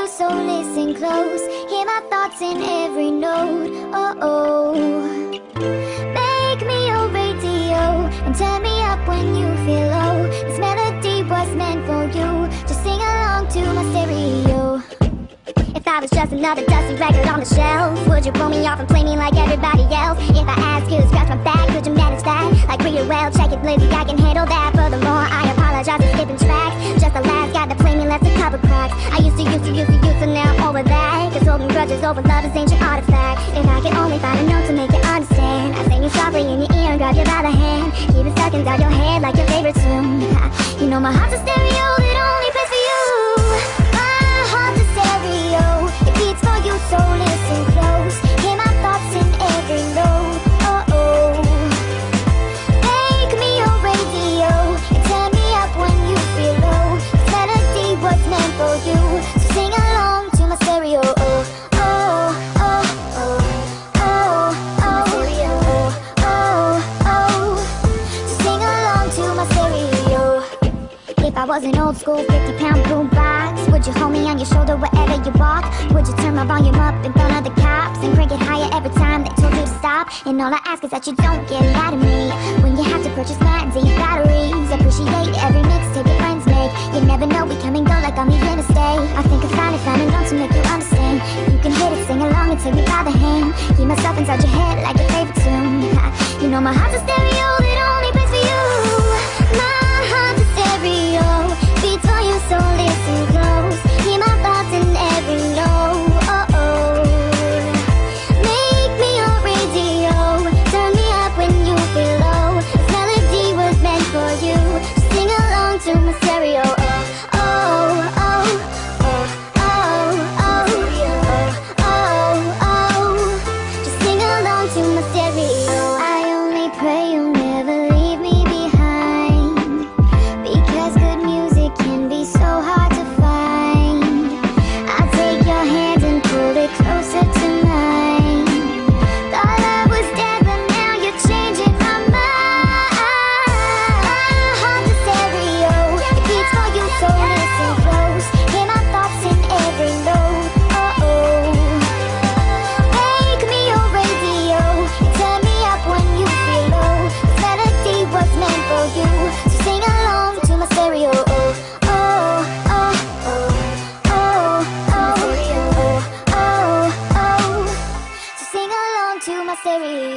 so listen close. Hear my thoughts in every note. Oh, oh. Make me your radio and turn me up when you feel low. This melody was meant for you. Just sing along to my stereo. If I was just another dusty record on the shelf, would you pull me off and play me like everybody else? If I ask you to scratch my back, could you manage that? Like pretty well, check it, Lizzie, I can handle that. Furthermore, I apologize for skipping tracks. Just the last guy that played me left a couple cracks. I used to, so now I'm over that. Cause holding grudges over love is ancient artifact. If I could only find a note to make you understand, I sing you softly in your ear and grab you by the hand. Keep it stuck inside your head like your favorite tune. You know my heart's a stereo that only plays for you. My heart's a stereo, it beats for you, so listen close. Hear my thoughts in every note. Oh, oh. Make me your radio and turn me up when you feel low. This melody was meant for you, so sing along to my stereo. Oh, oh, oh, oh, oh, oh, oh, oh. So sing along to my stereo. If I was an old school 50-pound boombox, would you hold me on your shoulder wherever you walk? Would you turn my volume up in front of the cops and crank it higher every time they told you to stop? And all I ask is that you don't get mad at me when you have to purchase mad Z batteries. Appreciate every mixtape your friends make. You never know, we come and go like on the interstate. I think I finally found a note to make you understand. You can hit it, sing along and take me by the hand. Keep myself inside your head like your favorite tune. You know my heart's a stereo that only plays for you. My heart's a stereo, beats for you, so listen close. Hear my thoughts in every note. Oh, oh. Make me your radio, turn me up when you feel low. This melody was meant for you, so sing along to my stereo. Oh, oh, oh, oh, oh, oh, oh, oh. Just sing along to my stereo. I only pray you'll never leave me behind, because good music can be so hard to find. I'll take your hand and pull it closer to mine. Thought I was dead, but now you're changing my mind. My heart's a stereo, it beats for you, so listen close. Hear my thoughts in every note. Oh, oh. Make me your radio and turn me up when you feel low. This melody was meant for you, so sing along to my stereo. Oh, oh, oh, oh, oh, oh, oh, oh. So sing along to my stereo.